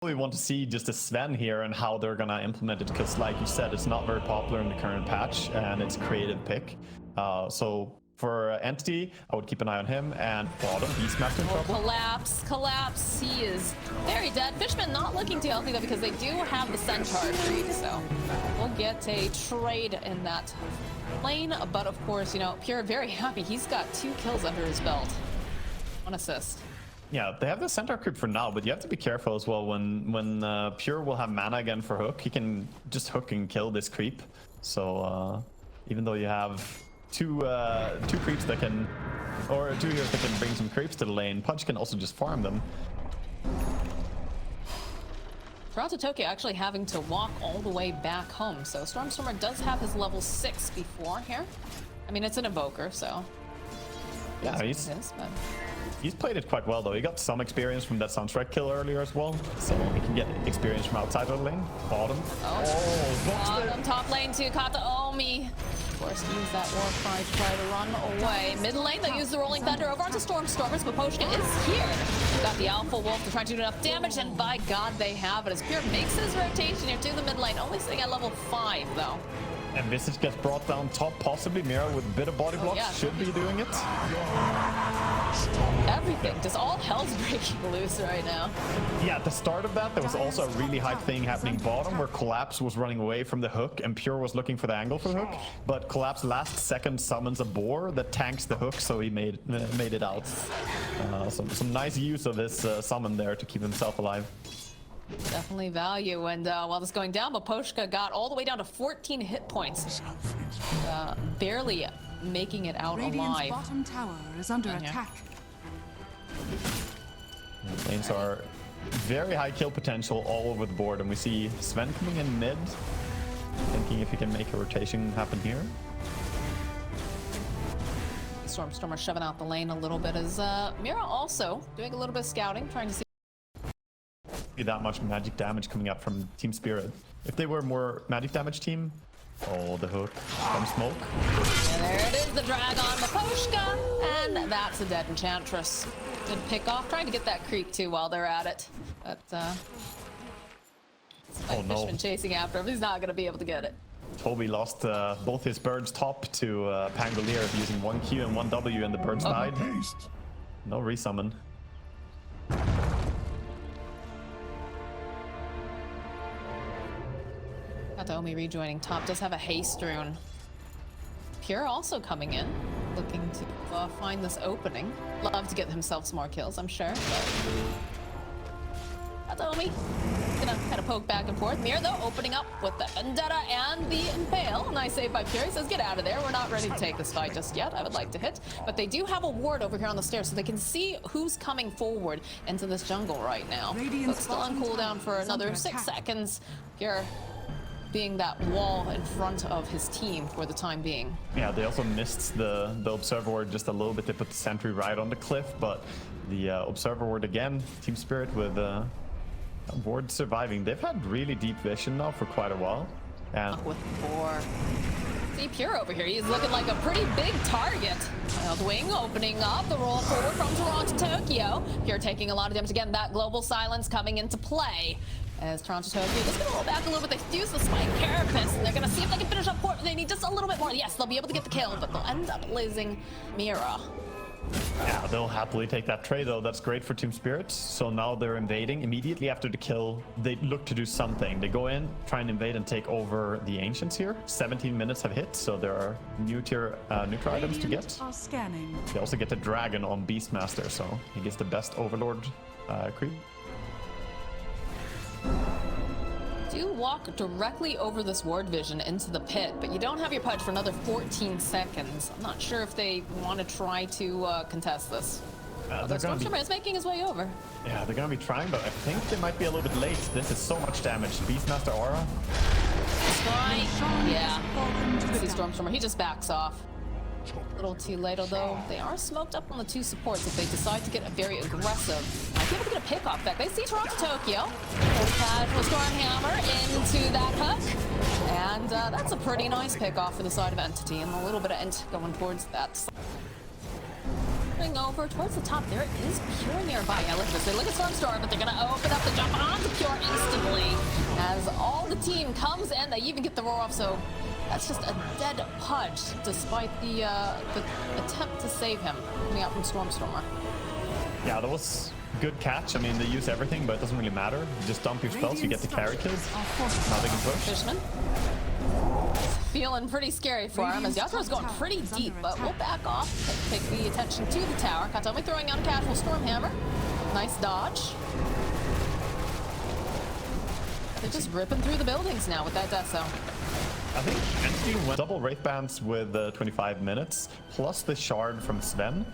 We want to see just a Sven here and how they're gonna implement it, because like you said, it's not very popular in the current patch and it's a creative pick. So for Entity, I would keep an eye on him, and bottom, Beastmaster in trouble. Collapse. He is very dead. Fishman not looking too healthy though, because they do have the Centaur tree, so we'll get a trade in that lane. But of course, you know, Pure very happy. He's got 2 kills under his belt. 1 assist. Yeah, they have the Centaur creep for now, but you have to be careful as well. When Pure will have mana again for hook, he can just hook and kill this creep. So even though you have two creeps that can, or 2 heroes that can bring some creeps to the lane, Punch can also just farm them. Toronto Tokyo actually having to walk all the way back home, so Stormstormer does have his level 6 before here. I mean, it's an Evoker, so yeah, he's played it quite well though. He got some experience from that Sunstrike kill earlier as well, so he can get experience from outside of the lane. Bottom. Bottom, top lane to Kataomi. Of course, use that war cry to try to run away. Mid lane, they use the Rolling Thunder over onto Stormstormers, but Poshka is here. Got the Alpha Wolf to try to do enough damage, and by God, they have it. As Pure makes his rotation here to the mid lane, only sitting at level 5 though. And Visage gets brought down top, possibly. Mira with a bit of body blocks should be doing it. Everything, just all hell's breaking loose right now. Yeah, at the start of that, there was also a really hype thing happening bottom, where Collapse was running away from the hook and Pure was looking for the angle for the hook. But Collapse last second summons a boar that tanks the hook, so he made it out. Some nice use of this summon there to keep himself alive. Definitely value, and while this going down, but Poshka got all the way down to 14 hit points, barely making it out alive. Bottom tower is under attack. Lanes are very high kill potential all over the board, and we see Sven coming in mid, thinking if he can make a rotation happen here. Stormstormer shoving out the lane a little bit, as Mira also doing a little bit of scouting, trying to see that much magic damage coming up from Team Spirit. If they were more magic damage team, the hook from smoke. And there it is, the drag on Maposhka, and that's a dead Enchantress. Good pick off, trying to get that creep too while they're at it. But Fishman chasing after him, he's not gonna be able to get it. Toby lost both his birds top to Pangolier using 1 Q and 1 W, and the birds died. No resummon. Kataomi rejoining top, does have a haste rune. Pure also coming in, looking to find this opening. Love to get himself some more kills, I'm sure. But Kataomi gonna kind of poke back and forth. Mir though opening up with the Vendetta and the Impale. Nice save by Pure. He says, get out of there. We're not ready to take this fight just yet. I would like to hit. But they do have a ward over here on the stairs, so they can see who's coming forward into this jungle right now. But still on cooldown for another 6 seconds. Pure being that wall in front of his team for the time being. Yeah, they also missed the Observer Ward just a little bit. They put the sentry right on the cliff, but the Observer Ward again, Team Spirit with Ward surviving. They've had really deep vision now for quite a while. And with 4. See Pure over here, he's looking like a pretty big target. Wild Wing opening up, the roll forward from Toronto Tokyo. Pure taking a lot of damage. Again, that global silence coming into play. As Toronto Tokyo just gonna roll back a little bit. They use the Spike Carapace, and they're gonna see if they can finish up port. They need just a little bit more. Yes, they'll be able to get the kill, but they'll end up losing Mira. Yeah, they'll happily take that trade though. That's great for Team Spirit. So now they're invading. Immediately after the kill, they look to do something. They go in, try and invade and take over the Ancients here. 17 minutes have hit, so there are new tier neutral items to get. They also get the Dragon on Beastmaster, so he gets the best Overlord creep. Do walk directly over this ward vision into the pit, but you don't have your pudge for another 14 seconds. I'm not sure if they want to try to contest this. The Stormstormer is making his way over. Yeah, they're gonna be trying, but I think they might be a little bit late. This is so much damage. Beastmaster Aura. Strike. Yeah. See Stormstormer, he just backs off. A little too late, although they are smoked up on the 2 supports if they decide to get a very aggressive. Might be able to get a pick off back. They see Toronto Tokyo. Casual Stormhammer into that hook. And that's a pretty nice pick off for the side of Entity, and a little bit of Ent going towards that side. Moving over towards the top, there is Pure nearby. Yeah, look at this. They look at Stormstorm, but they're going to open up the jump onto Pure instantly as all the team comes in. They even get the roar off, so that's just a dead Pudge, despite the attempt to save him coming out from Stormstormer. Yeah, that was good catch. I mean, they use everything, but it doesn't really matter. You just dump your spells, you get the carry kills. Now they can push. Fishman. Feeling pretty scary for him as Yatro's going pretty deep, but we'll back off. Take the attention to the tower. Katomi throwing out a casual Stormhammer. Nice dodge. They're just ripping through the buildings now with that death zone. I think Entity went double Wraith Bands with 25 minutes, plus the shard from Sven.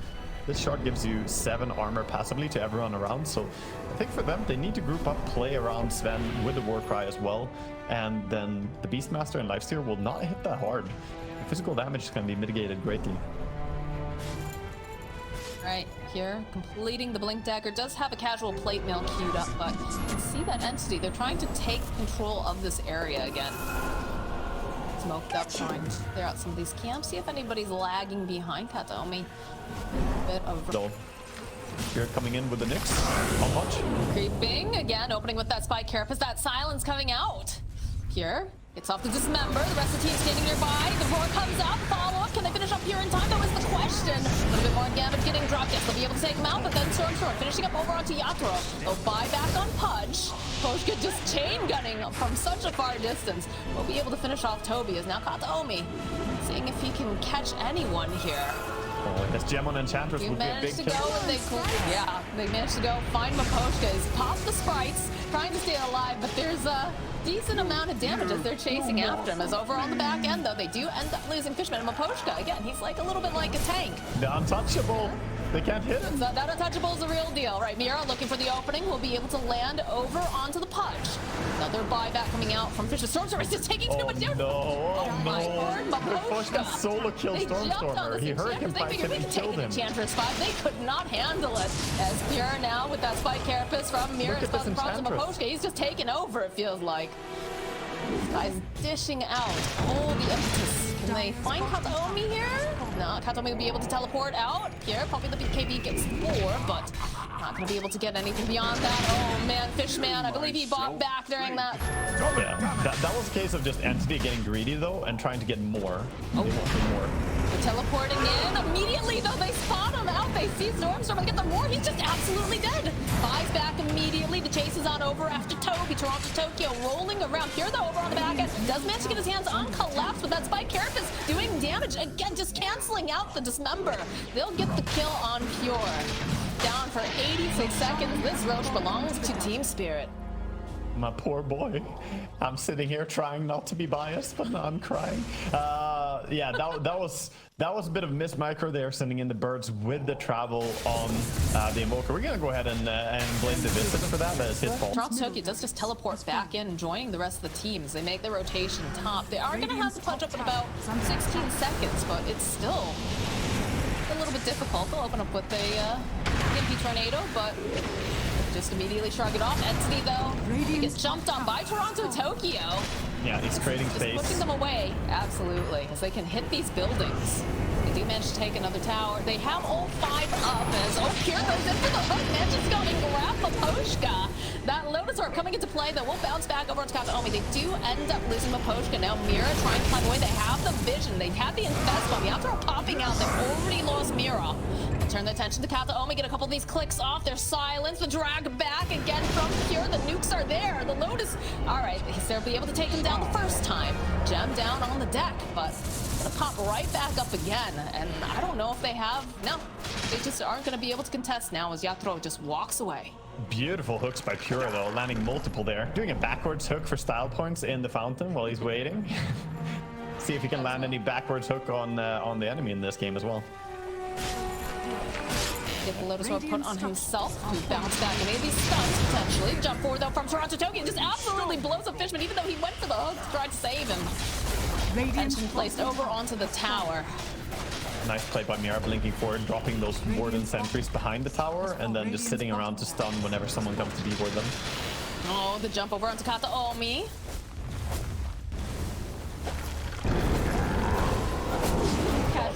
This shard gives you 7 armor passively to everyone around, so I think for them, they need to group up, play around Sven with the Warcry as well, and then the Beastmaster and Lifesteal will not hit that hard. The physical damage is going to be mitigated greatly. Right here, completing the Blink Dagger does have a casual plate mail queued up, but you can see that Entity. They're trying to take control of this area again. Smoked up, trying to clear out some of these camps, see if anybody's lagging behind Katomi. A bit of... So, Spirit coming in with the Nyx. How much? Creeping, again, opening with that Spike Carapace. That silence coming out. Pure gets off the Dismember. The rest of the team standing nearby. The roar comes out. Follow-up. Can they finish up here in time? That was the question. A little bit more damage getting dropped. Yes, they'll be able to take him out, but then Stormstorm finishing up over onto Yatoro. They'll buy back on Pudge. Poshka just chain gunning from such a far distance. We'll be able to finish off Toby as now Kataomi seeing if he can catch anyone here. Oh, this gem on Enchantress would be a big kill. They managed to go find Maposhka. He's popped the sprites, trying to stay alive, but there's a decent amount of damage as they're chasing after him. As over on the back end, though, they do end up losing Fishman. And Maposhka, again, he's like a little bit like a tank. The untouchable. They can't hit him. So that untouchable is the real deal, right? Mira looking for the opening, will be able to land over onto the Pudge. Another buyback coming out from Fisher. Stormstormer is just taking too much damage. Oh my word, Maposhka solo killed Stormstormer. He heard him fight him and killed him. Enchantress 5. They could not handle it. As Pure now with that Spike Carapace from Mira is causing problems to Maposhka. He's just taking over, it feels like. This guy's dishing out all the impetus. Can they find Kataomi here? No, Kataomi will be able to teleport out. Pierre, probably the BKB gets 4, but not going to be able to get anything beyond that. Oh man, Fishman, I believe he bought back during that. Yeah, that was a case of just Entity getting greedy though and trying to get more. They wanted more. They're teleporting in. Immediately though, they spot him out. They see Stormstorm and get the more. He's just absolutely dead. Buys back immediately. The chase is on over after Toby. Toronto Tokyo rolling around. Pure though over on the back end. Does manage to get his hands on Collapse with that Spike Carapace doing damage. Again, just canceling out the Dismember. They'll get the kill on Pure. Down for 86 seconds. This Roche belongs to Team Spirit. My poor boy. I'm sitting here trying not to be biased, but I'm crying. Yeah, that was a bit of a miss micro there, sending in the birds with the travel on the Invoker. We're gonna go ahead and blame the Visit for that. That is his fault. Toronto Tokyo does just teleport back in, joining the rest of the teams. They make their rotation top. They are gonna have to punch up in about 16 seconds, but it's still a little bit difficult. They'll open up with a Gimpy Tornado, but just immediately shrug it off. Entity, though, gets jumped on by Toronto Tokyo. Yeah, he's trading space. Just pushing them away, absolutely, as they can hit these buildings. They do manage to take another tower. They have all 5 up as Pure goes in for the hook. Manages to go and grab Maposhka. That Lotus Orb coming into play, though, will bounce back over to Kataomi. They do end up losing Maposhka. Now Mira trying to climb away. They have the vision. They have the Infest Bomb. The Outro popping out. They've already lost Mira. Turn their attention to Kataomi, get a couple of these clicks off. Their silence, the drag back again from Pure. The nukes are there. The Lotus, all right, they'll be able to take him down the first time. Gem down on the deck, but gonna pop right back up again. And I don't know if they have, no, they just aren't gonna be able to contest now as Yatoro just walks away. Beautiful hooks by Pure though, landing multiple there. Doing a backwards hook for style points in the fountain while he's waiting. See if he can land any backwards hook on the enemy in this game as well. Get the Lotus Orb put on himself to bounce back and maybe stuns potentially. Jump forward though from Toronto Tokyo, just absolutely blows up Fishman even though he went for the hook to try to save him. Tension placed over onto the tower. Nice play by Mira, blinking forward, dropping those Warden sentries behind the tower, and then just sitting around to stun whenever someone comes to deboard them. Oh, the jump over onto Kataomi.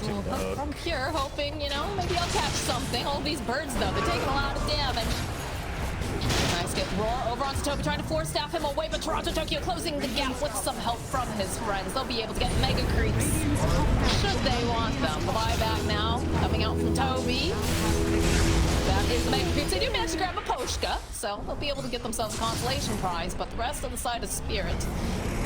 watching Little the hook hook. from Pure, hoping, you know, maybe I'll catch something. All these birds, though, they're taking a lot of damage. Nice get Roar over onto Toby, trying to force staff him away, but Toronto Tokyo closing the gap with some help from his friends. They'll be able to get mega creeps should they want them. The buyback now coming out from Toby. That is the mega creeps. They do manage to grab a Poshka, so they'll be able to get themselves a consolation prize, but the rest of the side of Spirit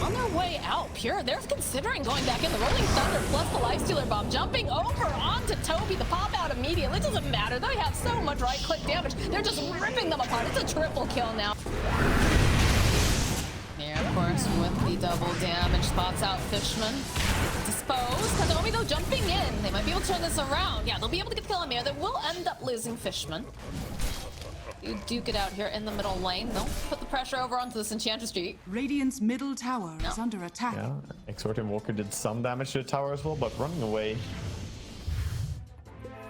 on their way out. Pure, they're considering going back in. The Rolling Thunder plus the Lifestealer Bomb jumping over onto Toby. The pop out immediately. It doesn't matter. They have so much right-click damage. They're just ripping them apart. It's a triple kill now. Here, of course, with the double damage, spots out Fishman. Disposed. Kazumi, though, jumping in. They might be able to turn this around. Yeah, they'll be able to get the kill on Mir. They will end up losing Fishman. You duke it out here in the middle lane. They'll put the pressure over onto this Enchantress Street. Radiant's middle tower is under attack. Yeah, Exhort Walker did some damage to the tower as well, but running away.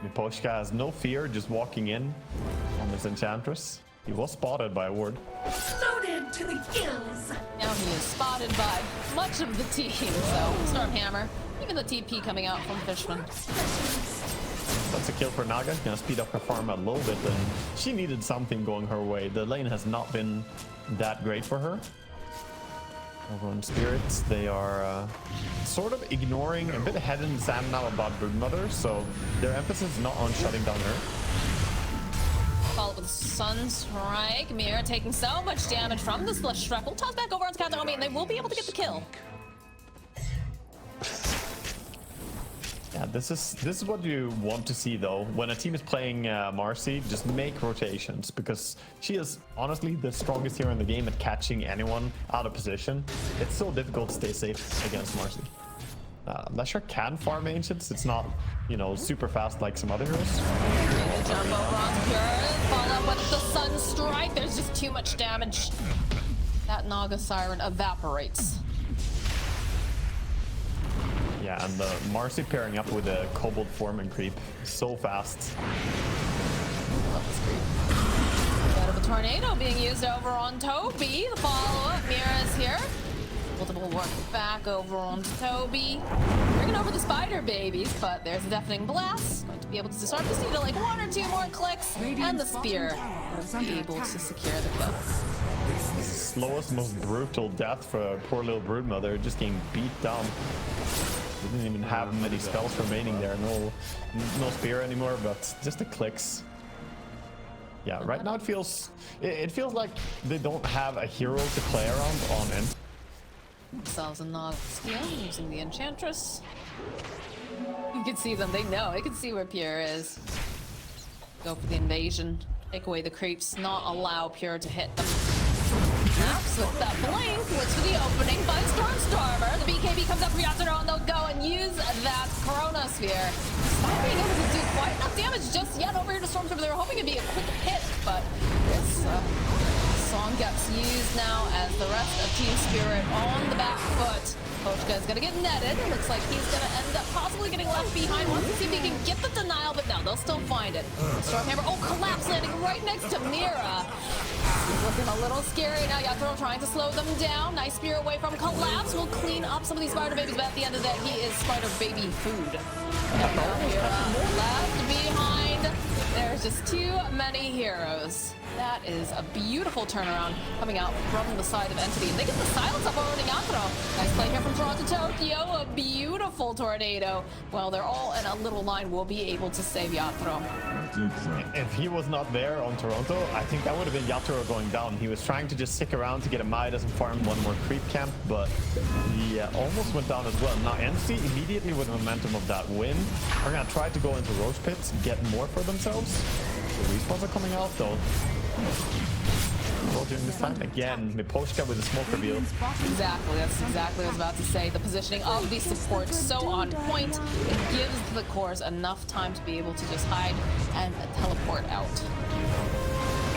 Miposhka has no fear, just walking in on this Enchantress. He was spotted by a ward. Loaded to the gills. Now he is spotted by much of the team, so Stormhammer, even the TP coming out from Fishman. That's a kill for Naga. Gonna speed up her farm a little bit, and she needed something going her way. The lane has not been that great for her. Over on Spirits, they are sort of ignoring a bit ahead in the sand now about Broodmother, so their emphasis is not on shutting down her. Followed with Sunstrike. Mir taking so much damage from this Shrek. We'll toss back over onto Kazumi, and they will be able to get the kill. Yeah, this is what you want to see though. When a team is playing Marcy, just make rotations, because she is honestly the strongest hero in the game at catching anyone out of position. It's so difficult to stay safe against Marcy. Lesher can farm Ancients. It's not, you know, super fast like some other heroes. Jump over on Pure. Follow with the Sunstrike. There's just too much damage. That Naga Siren evaporates. Yeah, and the Marcy pairing up with a Kobold Foreman creep so fast. Love this creep. Bit of a tornado being used over on Toby. The follow-up. Mira is here. Multiple work back over on Toby. Bringing over the spider babies, but there's a deafening blast. Going to be able to disarm. Just need like 1 or 2 more clicks, and the spear will be able to secure the kill. Slowest, most brutal death for a poor little Broodmother, just getting beat down. Didn't even have many spells remaining there. No spear anymore, but just the clicks. Yeah, right now it feels like they don't have a hero to play around on end. Themselves a Nog skill using the Enchantress. You can see them, they know. They can see where Pure is. Go for the invasion. Take away the creeps, not allow Pure to hit them. Maps with that blink, looks for the opening by Stormstormer. The BKB comes up for Yatsuno, and they'll go and use that Chronosphere. Not being able to do quite enough damage just yet over here to Stormstormer. They were hoping it'd be a quick hit, but this song gets used now as the rest of Team Spirit on the back foot. Pochka is gonna get netted. Looks like he's gonna end up possibly getting left behind. Wants to see if he can get the denial, but no, they'll still find it. Stormhammer, collapse landing right next to Mira. Looking a little scary now. Yatoro trying to slow them down. Nice spear away from collapse. Will clean up some of these spider babies, but at the end of that, he is spider baby food. And now Mira left behind. There's just too many heroes. That is a beautiful turnaround coming out from the side of Entity. And they get the silence up over Yatoro. Nice play here from Toronto Tokyo. A beautiful tornado. Well, they're all in a little line. Will be able to save Yatoro. If he was not there on Toronto, I think that would have been Yatoro going down. He was trying to just stick around to get a Midas and farm one more creep camp, but he almost went down as well. Now NC immediately with the momentum of that win are gonna try to go into Roche Pits, get more for themselves. The respawns are coming out though. Well, during this time again, Miposhka with a smoke reveal. Exactly, that's exactly what I was about to say. The positioning of the support so on point. It gives the cores enough time to be able to just hide and teleport out.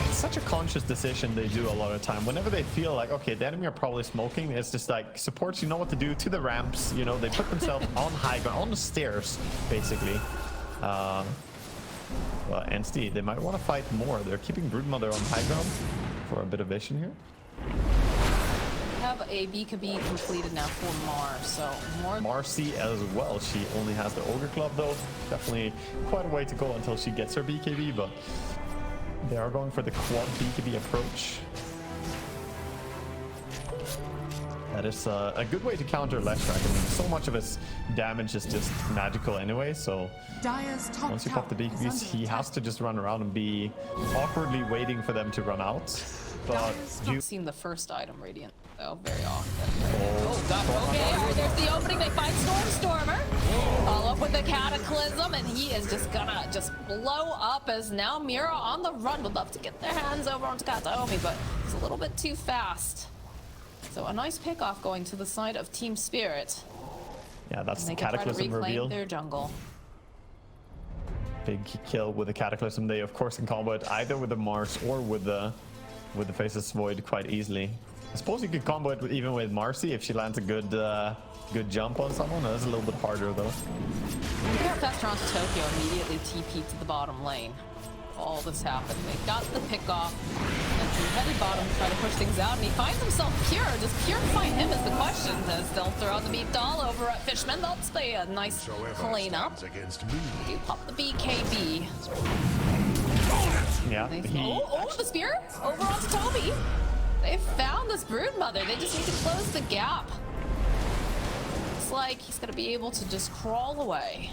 It's such a conscious decision they do a lot of the time. Whenever they feel like, okay, the enemy are probably smoking, it's just like supports, you know what to do to the ramps. You know, they put themselves on high ground, on the stairs, basically. Well, NC, they might want to fight more. They're keeping Broodmother on high ground for a bit of vision here. Have have a BKB completed now for Mars, so more. Marcy as well. She only has the Ogre Club though. Definitely quite a way to go until she gets her BKB, but they are going for the quad BKB approach. That is a good way to counter Leshrac. I mean, so much of his damage is just magical anyway, so Dire's top once you pop the tower is BKBs, under he attack. has to just run around and be awkwardly waiting for them to run out. But you I've seen the first item Radiant though very often. oh, God, okay, all right, there's the opening. They find Stormer. Follow up with the Cataclysm, and he is just gonna blow up as now Mira on the run. Would love to get their hands over onto Kataomi, but it's a little bit too fast. So a nice pickoff going to the side of Team Spirit. yeah, that's And the they can try to Cataclysm reclaim reveal. their jungle. Big kill with the Cataclysm. They of course can combo it either with the Mars or with the Faceless Void quite easily. I suppose you could combo it even with Marcy if she lands a good jump on someone. That's a little bit harder though. Look at how fast Toronto Tokyo immediately TP'd to the bottom lane. All this happened. They got the pick off. And he headed bottom to try to push things out, and he finds himself Pure. Does Pure find him is the question. As they'll throw out the beat doll over at Fishman. They'll play a nice cleanup. You pop the BKB. Yeah, Oh, the spear over onto Toby. They found this brood mother. They just need to close the gap. Looks like he's gonna be able to just crawl away.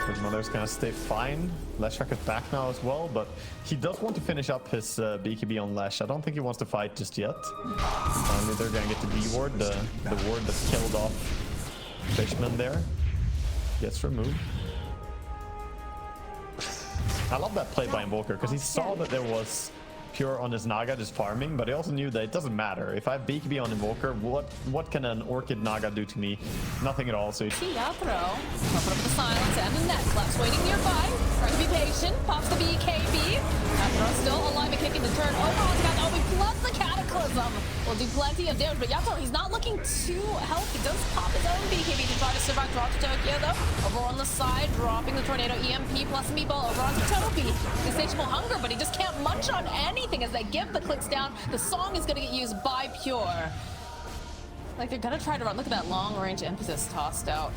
His mother's gonna stay fine. Leshrac is back now as well, but he does want to finish up his BKB on Lesh. I don't think he wants to fight just yet. Finally, they're gonna get the D ward, the ward that killed off Fishman there. Gets removed. I love that play by Invoker because he saw that there was Pure on his Naga just farming, but he also knew that it doesn't matter. If I have BKB on Invoker, what can an Orchid Naga do to me? Nothing at all. So See that throw. Open up the silence and the net. Claps waiting nearby. Trying to be patient. Pops the BKB. That throw still alive and kicking the turn over on Kataomi plus the Cataclysm. Will do plenty of damage, but Yato, he's not looking too healthy. Does pop his own BKB to try to survive. Draw to Tokyo though. Over on the side, dropping the Tornado EMP plus Meatball over onto Toby. Insatiable hunger, but he just can't munch on anything as they give the clicks down. The song is gonna get used by Pure. Like they're gonna try to run. Look at that long range emphasis tossed out.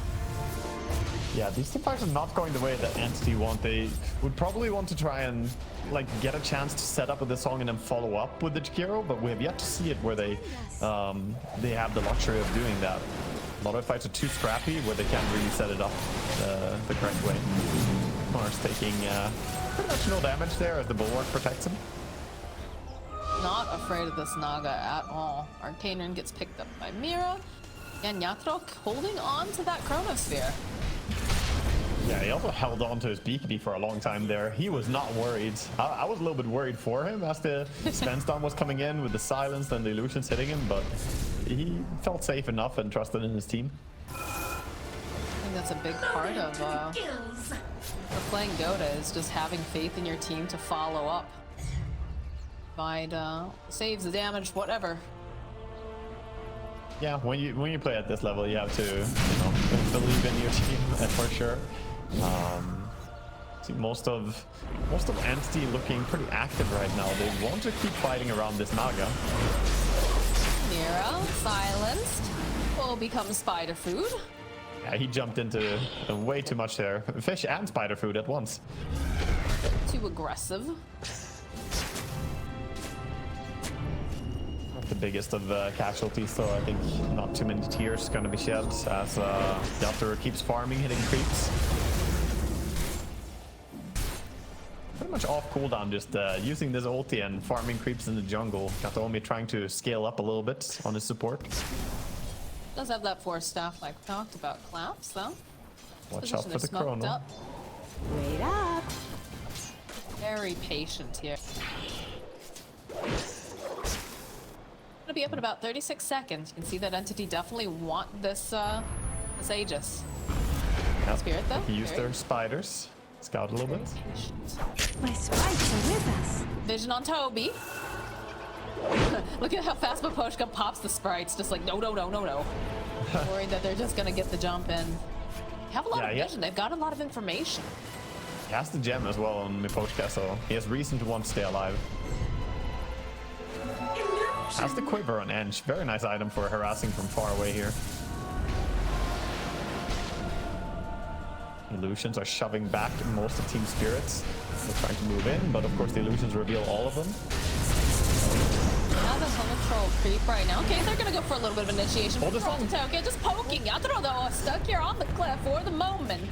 yeah, these team fights are not going the way that Entity want. They would probably want to try and like get a chance to set up with the song and then follow up with the Jakiro, but we have yet to see it where they have the luxury of doing that. A lot of fights are too scrappy where they can't really set it up the correct way. Mars taking pretty much no damage there as the Bulwark protects him. Not afraid of this Naga at all. Arcane gets picked up by Mira. And Yatrok holding on to that Chronosphere. Yeah, he also held on to his BKB for a long time there. He was not worried. I was a little bit worried for him as the Spenstorm was coming in with the silence and the illusions hitting him, but he felt safe enough and trusted in his team. I think that's a big part of Kills. playing Dota is just having faith in your team to follow up. Provide saves, the damage, whatever. Yeah, when you play at this level, you have to believe in your team for sure. See most of Entity looking pretty active right now. They want to keep fighting around this Naga. Mira, silenced, will become spider food. Yeah, he jumped into way too much there. Fish and spider food at once. Too aggressive. Not the biggest of casualties, so I think not too many tears going to be shed as Delta keeps farming, hitting creeps. Pretty much off cooldown, just using this ulti and farming creeps in the jungle. Kataomi trying to scale up a little bit on his support. Does have that force staff like we talked about. Claps though. Watch out Position for is the smoked chrono. up. Wait up. Very patient here. Gonna be up in about 36 seconds. You can see that Entity definitely want this this Aegis. Yep. Spirit though. He used very their spiders. Scout a little bit. patient. My spikes are with us. Vision on Toby. Look at how fast Maposhka pops the sprites, just like no. Worried that they're just gonna get the jump in. They have a lot of Yeah. vision. They've got a lot of information. He has the gem as well on Miposhka, so he has reason to want to stay alive. Has the quiver on Ench. Very nice item for harassing from far away here. Illusions are shoving back most of Team Spirits. They're trying to move in, but of course the illusions reveal all of them. Now the Helmet Troll creep right now. Okay, they're gonna go for a little bit of initiation. Hold this one. Okay, just poking. Yatoro though stuck here on the cliff for the moment.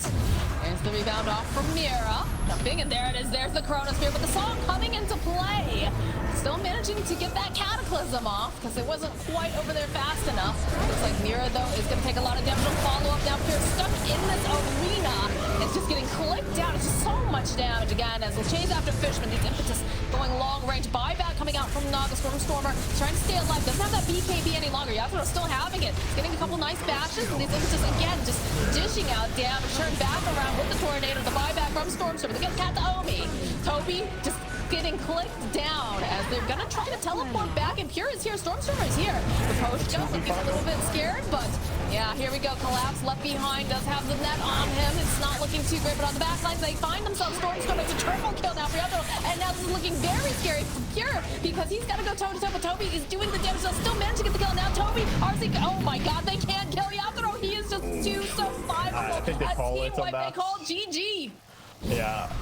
There's the rebound off from Mira. Jumping, and there it is. There's the Chronosphere, but the song coming into play. Still managing to get that Cataclysm off because it wasn't quite over there fast enough. Looks like Mira though is gonna take a lot of damage. Follow up now. Pierce stuck in this arena. It's just getting clipped down. It's just so much damage again as we'll chase after Fishman. These impetus going long range. Buyback coming out from Naga Stormer. Trying to stay alive. Doesn't have that BKB any longer. Yasuo still having it. Getting a couple nice bashes. And these impetus again just dishing out damage. Turn back around with the tornado. The buyback from Stormstormer. They get Kataomi. Toby just getting clicked down as they're gonna try to teleport back, and Pure is here, Stormstormer is here. The post jump looking a little bit scared, but yeah, here we go. Collapse left behind, does have the net on him. It's not looking too great, but on the back lines they find themselves. Stormstormer, it's a triple kill now for Yatoro, and now this is looking very scary for Pure because he's got to go toe to toe, but Toby is doing the damage. They'll still manage to get the kill. Now Toby, RC, oh my god, they can't kill Yatoro. He is just too survivable. I think they call it on that. They call GG. Yeah.